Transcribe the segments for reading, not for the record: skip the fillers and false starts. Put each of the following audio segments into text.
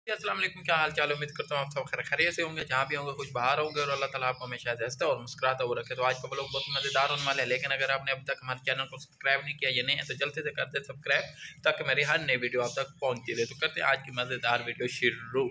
अस्सलाम वालेकुम, क्या हाल चाल। उम्मीद करता हूँ आप सब खैर खैरियत से होंगे, जहाँ भी होंगे कुछ बाहर होंगे और अल्लाह ताला आपको हमेशा हंसता और मुस्कुराता हुआ रखे। तो आज का व्लॉग बहुत मज़ेदार होने वाला है, लेकिन अगर आपने अब तक हमारे चैनल को सब्सक्राइब नहीं किया, ये नहीं है तो जल्दी से कर दे सब्सक्राइब, ताकि मेरी हर नई वीडियो आप तक पहुँचती रहे। तो करते हैं आज की मज़ेदार वीडियो शुरू।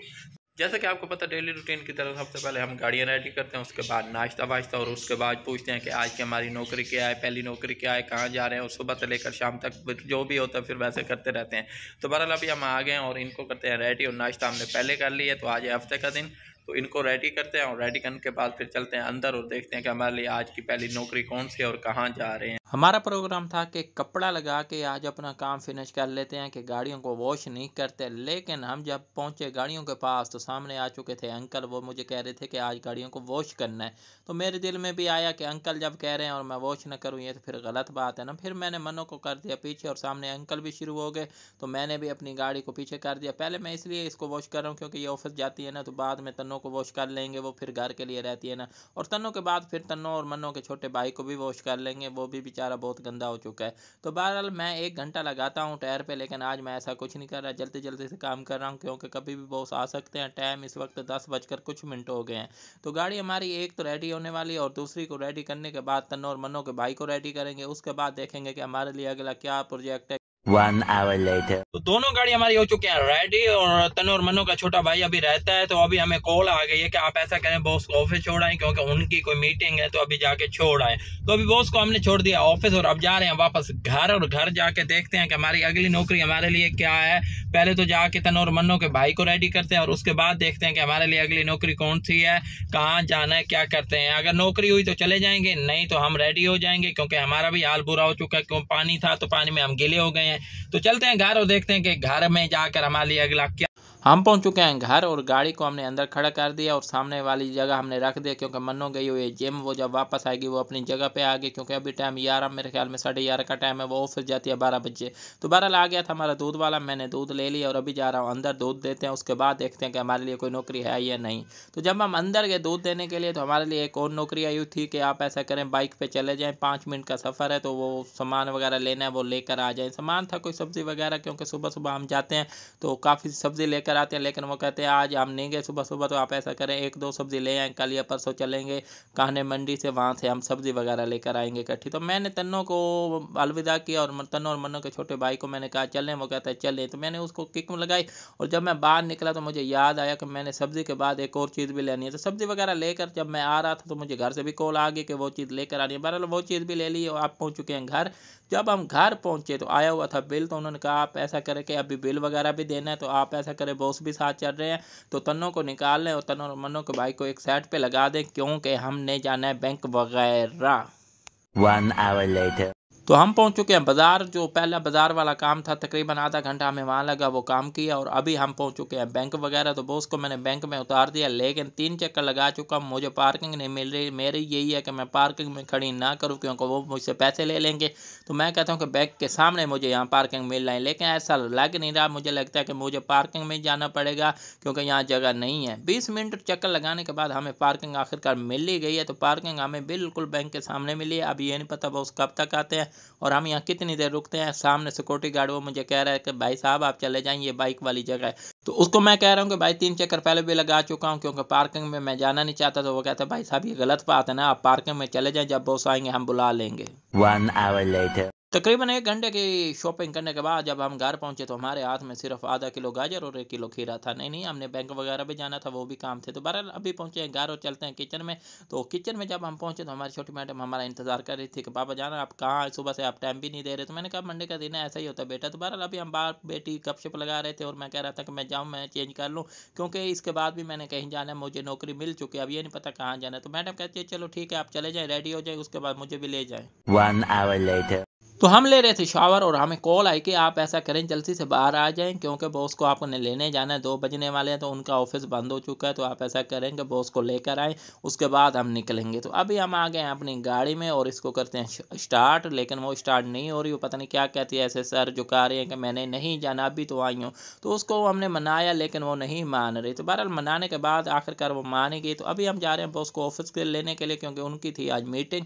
जैसा कि आपको पता डेली रूटीन की तरह सबसे पहले हम गाड़ियाँ रेडी करते हैं, उसके बाद नाश्ता वाश्ता, और उसके बाद पूछते हैं कि आज की हमारी नौकरी क्या है, पहली नौकरी क्या है, कहाँ जा रहे हैं, और सुबह से लेकर शाम तक जो भी होता है फिर वैसे करते रहते हैं। तो बहरहाल अभी हम आ गए हैं और इनको करते हैं रेडी, और नाश्ता हमने पहले कर लिया है। तो आज है हफ्ते का दिन, तो इनको रेडी करते हैं, और रेडी करने के बाद फिर चलते हैं अंदर और देखते हैं कि हमारे लिए आज की पहली नौकरी कौन सी है और कहाँ जा रहे हैं। हमारा प्रोग्राम था कि कपड़ा लगा के आज अपना काम फिनिश कर लेते हैं, कि गाड़ियों को वॉश नहीं करते। लेकिन हम जब पहुंचे गाड़ियों के पास तो सामने आ चुके थे अंकल, वो मुझे कह रहे थे कि आज गाड़ियों को वॉश करना है। तो मेरे दिल में भी आया कि अंकल जब कह रहे हैं और मैं वॉश ना करूं ये तो फिर गलत बात है ना। फिर मैंने मनो को कर दिया पीछे, और सामने अंकल भी शुरू हो गए, तो मैंने भी अपनी गाड़ी को पीछे कर दिया। पहले मैं इसलिए इसको वॉश कर रहा हूँ क्योंकि ये ऑफिस जाती है ना, तो बाद में तन्नों को वॉश कर लेंगे, वो फिर घर के लिए रहती है ना। और तन्नों के बाद फिर तन्नों और मन्नों के छोटे भाई को भी वॉश कर लेंगे, वो भी बेचारा बहुत गंदा हो चुका है। तो बहरहाल मैं 1 घंटा लगाता हूँ टायर पे, लेकिन आज मैं ऐसा कुछ नहीं कर रहा, जल्दी जल्दी से काम कर रहा हूँ, क्योंकि कभी भी बॉस आ सकते हैं। टाइम इस वक्त 10 बजकर कुछ मिनट हो गए हैं। तो गाड़ी हमारी एक तो रेडी होने वाली है, और दूसरी को रेडी करने के बाद तन्नों और मन्नों के भाई को रेडी करेंगे। उसके बाद देखेंगे कि हमारे लिए अगला क्या प्रोजेक्ट है। 1 hour later. तो दोनों गाड़ी हमारी हो चुकी है रेडी, और तनु और मनु का छोटा भाई अभी रहता है। तो अभी हमें कॉल आ गई है कि आप ऐसा करें, बॉस को ऑफिस छोड़ आए, क्योंकि उनकी कोई मीटिंग है, तो अभी जाके छोड़ आए। तो अभी बॉस को हमने छोड़ दिया ऑफिस, और अब जा रहे हैं वापस घर, और घर जाके देखते हैं कि हमारी अगली नौकरी हमारे लिए क्या है। पहले तो जाके तनु और मनु के भाई को रेडी करते हैं, और उसके बाद देखते हैं कि हमारे लिए अगली नौकरी कौन सी है, कहाँ जाना है, क्या करते हैं। अगर नौकरी हुई तो चले जाएंगे, नहीं तो हम रेडी हो जाएंगे, क्योंकि हमारा भी हाल बुरा हो चुका है, क्यों पानी था तो पानी में हम गीले हो गए हैं। तो चलते हैं घर और देखते हैं कि घर में जाकर हमारे लिए अगला क्या। हम पहुंच चुके हैं घर, और गाड़ी को हमने अंदर खड़ा कर दिया और सामने वाली जगह हमने रख दिया, क्योंकि मन्नो गई हुई है जिम। वो जब वापस आएगी वो अपनी जगह पे आ गई, क्योंकि अभी टाइम 11, मेरे ख्याल में 11:30 का टाइम है, वो ऑफिस जाती है 12 बजे। तो बहरहाल आ गया था हमारा दूध वाला, मैंने दूध ले लिया और अभी जा रहा हूँ अंदर दूध देते हैं। उसके बाद देखते हैं कि हमारे लिए कोई नौकरी है या नहीं। तो जब हम अंदर गए दूध देने के लिए, तो हमारे लिए एक और नौकरी आई हुई थी कि आप ऐसा करें, बाइक पे चले जाएं, 5 मिनट का सफ़र है, तो वो सामान वगैरह लेना है वो लेकर आ जाएं। सामान था कोई सब्ज़ी वगैरह, क्योंकि सुबह सुबह हम जाते हैं तो काफ़ी सब्ज़ी लेकर आते हैं, लेकिन वो कहते हैं आज हम नहीं गए सुबह सुबह, तो आप ऐसा करें 1-2 सब्ज़ी ले आएँ, कल या परसों चलेंगे कान्हे मंडी से, वहाँ से हम सब्ज़ी वगैरह लेकर आएंगे इकट्ठी। तो मैंने तन्नों को अलविदा किया, और तन्नों और मन्नों के छोटे भाई को मैंने कहा चलें, वो कहता है चलें। तो मैंने उसको किक लगाई, और जब मैं बाहर निकला तो मुझे याद आया कि मैंने सब्ज़ी के बाद एक और चीज़ भी लेनी है। तो सब्ज़ी वगैरह लेकर जब मैं आ रहा था तो मुझे घर से भी कॉल आ गई कि वो चीज़ लेकर आनी है। बहरहाल वो चीज़ भी ले ली, और आप पहुँच चुके हैं घर। जब हम घर पहुंचे तो आया हुआ था बिल, तो उन्होंने कहा आप ऐसा करें कि अभी बिल वगैरह भी देना है, तो आप ऐसा करें बॉस भी साथ चल रहे हैं, तो तन्नों को निकाल लें और तन्नों और मन्नों के भाई को एक साइड पे लगा दें, क्योंकि हमने जाना है बैंक वगैरह। 1 hour later. तो हम पहुंच चुके हैं बाज़ार। जो पहला बाज़ार वाला काम था तकरीबन आधा घंटा हमें वहाँ लगा, वो काम किया, और अभी हम पहुंच चुके हैं बैंक वगैरह। तो बॉस को मैंने बैंक में उतार दिया, लेकिन 3 चक्कर लगा चुका हूँ, मुझे पार्किंग नहीं मिल रही। मेरी यही है कि मैं पार्किंग में खड़ी ना करूँ, क्योंकि वो मुझसे पैसे ले लेंगे। तो मैं कहता हूँ कि बैंक के सामने मुझे यहाँ पार्किंग मिल रही है, लेकिन ऐसा लग नहीं रहा। मुझे लगता है कि मुझे पार्किंग में जाना पड़ेगा, क्योंकि यहाँ जगह नहीं है। 20 मिनट चक्कर लगाने के बाद हमें पार्किंग आखिरकार मिल ही गई है। तो पार्किंग हमें बिल्कुल बैंक के सामने मिली है। अब ये नहीं पता बॉस कब तक आते हैं और हम यहाँ कितनी देर रुकते हैं। सामने सिक्योरिटी गार्ड वो मुझे कह रहा है कि भाई साहब आप चले जाएं, ये बाइक वाली जगह है। तो उसको मैं कह रहा हूँ कि भाई 3 चक्कर पहले भी लगा चुका हूँ, क्योंकि पार्किंग में मैं जाना नहीं चाहता। तो वो कहता है भाई साहब ये गलत बात है ना, आप पार्किंग में चले जाएं, जब बॉस आएंगे हम बुला लेंगे। 1 hour later. तकरीबन 1 घंटे की शॉपिंग करने के बाद जब हम घर पहुंचे तो हमारे हाथ में सिर्फ आधा किलो गाजर और 1 किलो खीरा था। नहीं, हमने बैंक वगैरह भी जाना था, वो भी काम थे। तो बहरहाल अभी पहुंचे हैं घर और चलते हैं किचन में। तो किचन में जब हम पहुंचे तो हमारी छोटी मैडम हमारा इंतजार कर रही थी कि पापा जाना आप कहाँ, सुबह से आप टाइम भी नहीं दे रहे। तो मैंने कहा मंडे का दिन है, ऐसा ही होता है बेटा। तो बहरहाल अभी हम बाप बेटी गपशप लगा रहे थे, और मैं कह रहा था कि मैं जाऊँ, मैं चेंज कर लूँ, क्योंकि इसके बाद भी मैंने कहीं जाना है, मुझे नौकरी मिल चुकी है, अब ये नहीं पता कहाँ जाना है। तो मैडम कहती है चलो ठीक है आप चले जाएँ, रेडी हो जाए, उसके बाद मुझे भी ले जाएँ। 1 hour later. तो हम ले रहे थे शावर, और हमें कॉल आई कि आप ऐसा करें जल्दी से बाहर आ जाएं, क्योंकि बॉस को आपने लेने जाना है, 2 बजने वाले हैं, तो उनका ऑफिस बंद हो चुका है। तो आप ऐसा करें कि बॉस को लेकर आएँ, उसके बाद हम निकलेंगे। तो अभी हम आ गए हैं अपनी गाड़ी में, और इसको करते हैं स्टार्ट, लेकिन वो स्टार्ट नहीं हो रही। वो पता नहीं क्या कहती है, ऐसे सर झुका रही है कि मैंने नहीं जाना, अभी तो आई हूँ। तो उसको हमने मनाया, लेकिन वो नहीं मान रही। तो बहरहाल मनाने के बाद आखिरकार वो मान ही गई। तो अभी हम जा रहे हैं बॉस को ऑफिस के लेने के लिए, क्योंकि उनकी थी आज meeting.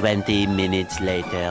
20 minutes later.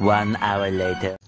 1 hour later.